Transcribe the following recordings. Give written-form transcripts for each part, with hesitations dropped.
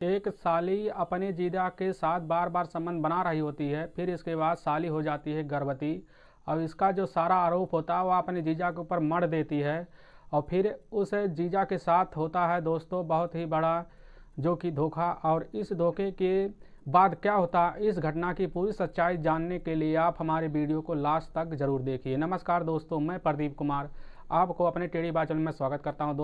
एक साली अपने जीजा के साथ बार बार संबंध बना रही होती है। फिर इसके बाद साली हो जाती है गर्भवती। और इसका जो सारा आरोप होता है वह अपने जीजा के ऊपर मढ़ देती है। और फिर उस जीजा के साथ होता है दोस्तों बहुत ही बड़ा जो कि धोखा। और इस धोखे के बाद क्या होता है, इस घटना की पूरी सच्चाई जानने के लिए आप हमारे वीडियो को लास्ट तक जरूर देखिए। नमस्कार दोस्तों, मैं प्रदीप कुमार आपको अपने टेढ़ी बात चैनल में स्वागत करता हूं।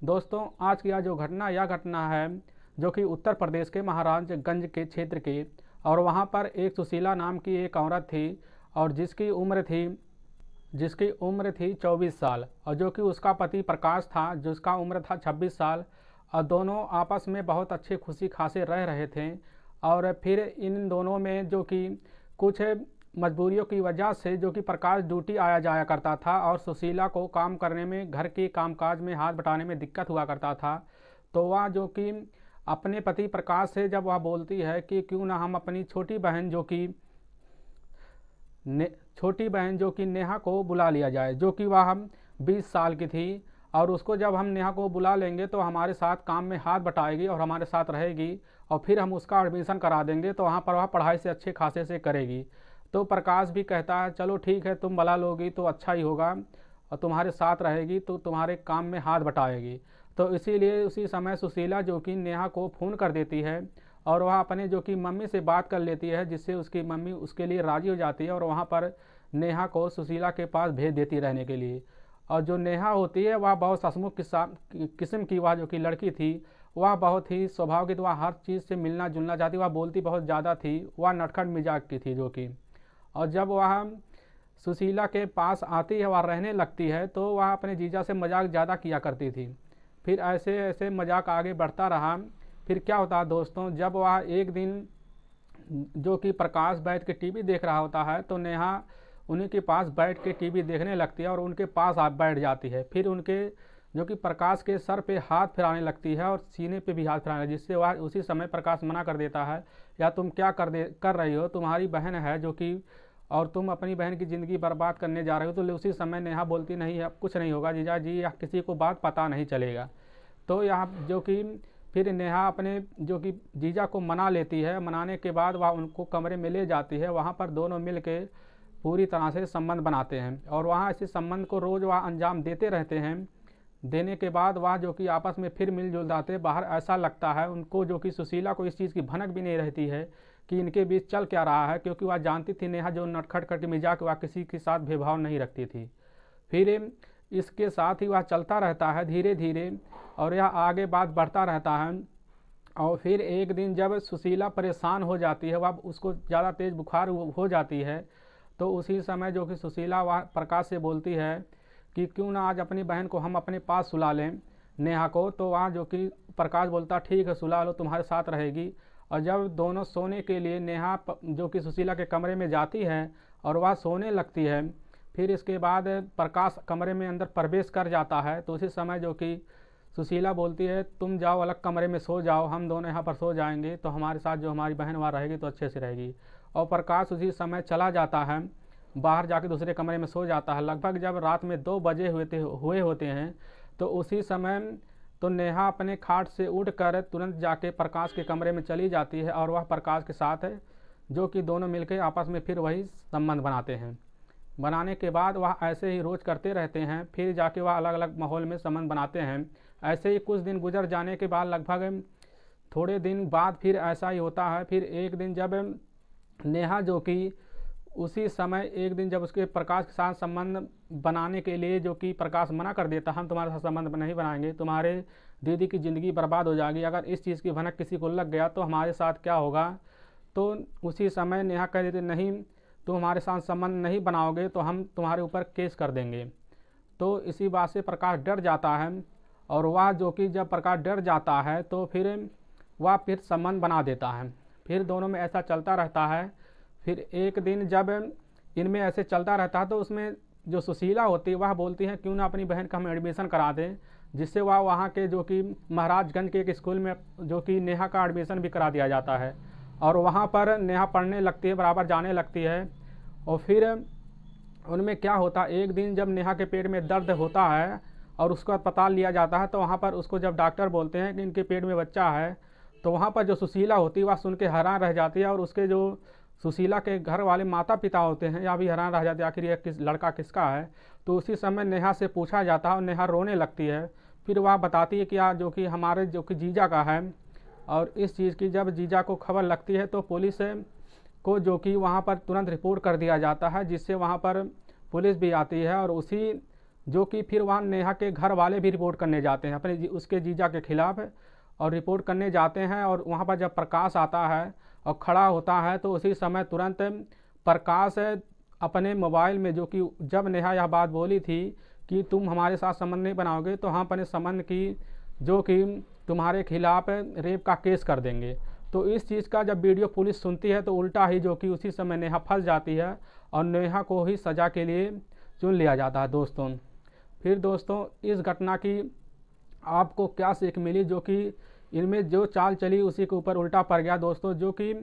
दोस्तों आज की जो यह घटना है जो कि उत्तर प्रदेश के महाराजगंज के क्षेत्र के, और वहाँ पर एक सुशीला नाम की एक औरत थी और जिसकी उम्र थी 24 साल, और जो कि उसका पति प्रकाश था जिसका उम्र था 26 साल। और दोनों आपस में बहुत अच्छे खुशी खासे रह रहे थे। और फिर इन दोनों में जो कि कुछ मजबूरियों की वजह से जो कि प्रकाश ड्यूटी आया जाया करता था और सुशीला को काम करने में, घर के कामकाज में हाथ बटाने में दिक्कत हुआ करता था। तो वह जो कि अपने पति प्रकाश से जब वह बोलती है कि क्यों ना हम अपनी छोटी बहन जो कि नेहा को बुला लिया जाए, जो कि वह 20 साल की थी। और उसको जब हम नेहा को बुला लेंगे तो हमारे साथ काम में हाथ बटाएगी और हमारे साथ रहेगी, और फिर हम उसका एडमिशन करा देंगे तो वहाँ पर वह पढ़ाई से अच्छे खासे से करेगी। तो प्रकाश भी कहता है चलो ठीक है, तुम बुला लोगी तो अच्छा ही होगा, और तुम्हारे साथ रहेगी तो तुम्हारे काम में हाथ बटाएगी। तो इसीलिए उसी समय सुशीला जो कि नेहा को फ़ोन कर देती है और वह अपने जो कि मम्मी से बात कर लेती है, जिससे उसकी मम्मी उसके लिए राज़ी हो जाती है और वहाँ पर नेहा को सुशीला के पास भेज देती रहने के लिए। और जो नेहा होती है वह बहुत हंसमुख किस्म की वह जो कि लड़की थी, वह बहुत ही स्वभाव की, तो वह हर चीज़ से मिलना जुलना चाहती, वह बोलती बहुत ज़्यादा थी, वह नटखट मिजाज की थी जो कि। और जब वह सुशीला के पास आती है, वह रहने लगती है, तो वह अपने जीजा से मजाक ज़्यादा किया करती थी। फिर ऐसे ऐसे मजाक आगे बढ़ता रहा। फिर क्या होता है दोस्तों, जब वह एक दिन जो कि प्रकाश बैठ के टीवी देख रहा होता है तो नेहा उन्हीं के पास बैठ के टीवी देखने लगती है और उनके पास आप बैठ जाती है। फिर उनके जो कि प्रकाश के सर पे हाथ फिराने लगती है और सीने पे भी हाथ फिराने, जिससे वह उसी समय प्रकाश मना कर देता है, या तुम क्या कर रही हो, तुम्हारी बहन है जो कि, और तुम अपनी बहन की ज़िंदगी बर्बाद करने जा रहे हो। तो उसी समय नेहा बोलती नहीं, अब कुछ नहीं होगा जीजा जी, या किसी को बात पता नहीं चलेगा। तो यहाँ जो कि फिर नेहा अपने जो कि जीजा को मना लेती है। मनाने के बाद वह उनको कमरे में ले जाती है। वहाँ पर दोनों मिल के पूरी तरह से संबंध बनाते हैं और वहाँ इसी संबंध को रोज़ वह अंजाम देते रहते हैं। देने के बाद वह जो कि आपस में फिर मिलजुल जाते बाहर। ऐसा लगता है उनको जो कि सुशीला को इस चीज़ की भनक भी नहीं रहती है कि इनके बीच चल क्या रहा है, क्योंकि वह जानती थी नेहा जो नटखट करके मिजाज वह किसी के साथ भेदभाव नहीं रखती थी। फिर इसके साथ ही वह चलता रहता है धीरे धीरे, और यह आगे बात बढ़ता रहता है। और फिर एक दिन जब सुशीला परेशान हो जाती है, वह उसको ज़्यादा तेज़ बुखार हो जाती है, तो उसी समय जो कि सुशीला वह प्रकाश से बोलती है कि क्यों ना आज अपनी बहन को हम अपने पास सुला लें, नेहा को। तो वहाँ जो कि प्रकाश बोलता ठीक है सुला लो, तुम्हारे साथ रहेगी। और जब दोनों सोने के लिए नेहा जो कि सुशीला के कमरे में जाती है और वह सोने लगती है, फिर इसके बाद प्रकाश कमरे में अंदर प्रवेश कर जाता है। तो उसी समय जो कि सुशीला बोलती है तुम जाओ अलग कमरे में सो जाओ, हम दोनों यहाँ पर सो जाएंगे, तो हमारे साथ जो हमारी बहन वहाँ रहेगी तो अच्छे से रहेगी। और प्रकाश उसी समय चला जाता है, बाहर जाके दूसरे कमरे में सो जाता है। लगभग जब रात में 2 बजे हुए होते हैं, तो उसी समय तो नेहा अपने खाट से उठकर तुरंत जाके प्रकाश के कमरे में चली जाती है और वह प्रकाश के साथ है जो कि दोनों मिलकर आपस में फिर वही संबंध बनाते हैं। बनाने के बाद वह ऐसे ही रोज़ करते रहते हैं, फिर जाके वह अलग अलग माहौल में संबंध बनाते हैं। ऐसे ही कुछ दिन गुजर जाने के बाद, लगभग थोड़े दिन बाद फिर ऐसा ही होता है। फिर एक दिन जब नेहा जो कि उसी समय एक दिन जब उसके प्रकाश के साथ संबंध बनाने के लिए जो कि प्रकाश मना कर देता, हम तुम्हारे साथ संबंध नहीं बनाएंगे, तुम्हारे दीदी की ज़िंदगी बर्बाद हो जाएगी, अगर इस चीज़ की भनक किसी को लग गया तो हमारे साथ क्या होगा। तो उसी समय नेहा कह देते नहीं, तुम हमारे साथ संबंध नहीं बनाओगे तो हम तुम्हारे ऊपर केस कर देंगे। तो इसी बात से प्रकाश डर जाता है, और वह जो कि जब प्रकाश डर जाता है तो वह फिर संबंध बना देता है। फिर दोनों में ऐसा चलता रहता है। फिर एक दिन जब इनमें ऐसे चलता रहता है तो उसमें जो सुशीला होती है वह बोलती है क्यों ना अपनी बहन का हम एडमिशन करा दें, जिससे वह वहाँ के जो कि महाराजगंज के एक स्कूल में जो कि नेहा का एडमिशन भी करा दिया जाता है। और वहाँ पर नेहा पढ़ने लगती है, बराबर जाने लगती है। और फिर उनमें क्या होता है, एक दिन जब नेहा के पेट में दर्द होता है और उसका पता लिया जाता है, तो वहाँ पर उसको जब डॉक्टर बोलते हैं कि इनके पेट में बच्चा है, तो वहाँ पर जो सुशीला होती है वह सुन के हैरान रह जाती है, और उसके जो सुशीला के घर वाले माता पिता होते हैं या भी हैरान रह जाते हैं आखिर यह लड़का किसका है। तो उसी समय नेहा से पूछा जाता है और नेहा रोने लगती है। फिर वह बताती है कि जो कि हमारे जो कि जीजा का है। और इस चीज़ की जब जीजा को खबर लगती है तो पुलिस को जो कि वहाँ पर तुरंत रिपोर्ट कर दिया जाता है, जिससे वहाँ पर पुलिस भी आती है। और उसी जो कि फिर वहाँ नेहा के घर वाले भी रिपोर्ट करने जाते हैं अपने उसके जीजा के खिलाफ, और रिपोर्ट करने जाते हैं। और वहाँ पर जब प्रकाश आता है और खड़ा होता है तो उसी समय तुरंत प्रकाश अपने मोबाइल में, जो कि जब नेहा यह बात बोली थी कि तुम हमारे साथ संबंध नहीं बनाओगे तो हम अपने संबंध की जो कि तुम्हारे खिलाफ रेप का केस कर देंगे। तो इस चीज़ का जब वीडियो पुलिस सुनती है तो उल्टा ही जो कि उसी समय नेहा फंस जाती है और नेहा को ही सज़ा के लिए चुन लिया जाता है दोस्तों। फिर दोस्तों इस घटना की आपको क्या सीख मिली, जो कि इनमें जो चाल चली उसी के ऊपर उल्टा पड़ गया दोस्तों। जो कि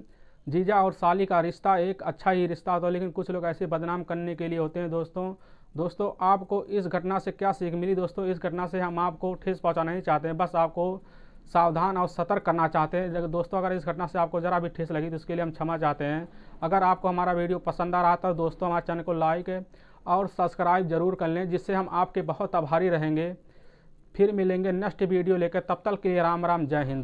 जीजा और साली का रिश्ता एक अच्छा ही रिश्ता होता है, लेकिन कुछ लोग ऐसे बदनाम करने के लिए होते हैं दोस्तों आपको इस घटना से क्या सीख मिली दोस्तों? इस घटना से हम आपको ठेस पहुंचाना नहीं चाहते हैं, बस आपको सावधान और सतर्क करना चाहते हैं। दोस्तों अगर इस घटना से आपको ज़रा भी ठेस लगी तो उसके लिए हम क्षमा चाहते हैं। अगर आपको हमारा वीडियो पसंद आ रहा था तो दोस्तों हमारे चैनल को लाइक और सब्सक्राइब जरूर कर लें, जिससे हम आपके बहुत आभारी रहेंगे। फिर मिलेंगे नेक्स्ट वीडियो लेकर, तब तक के लिए राम राम, जय हिंद।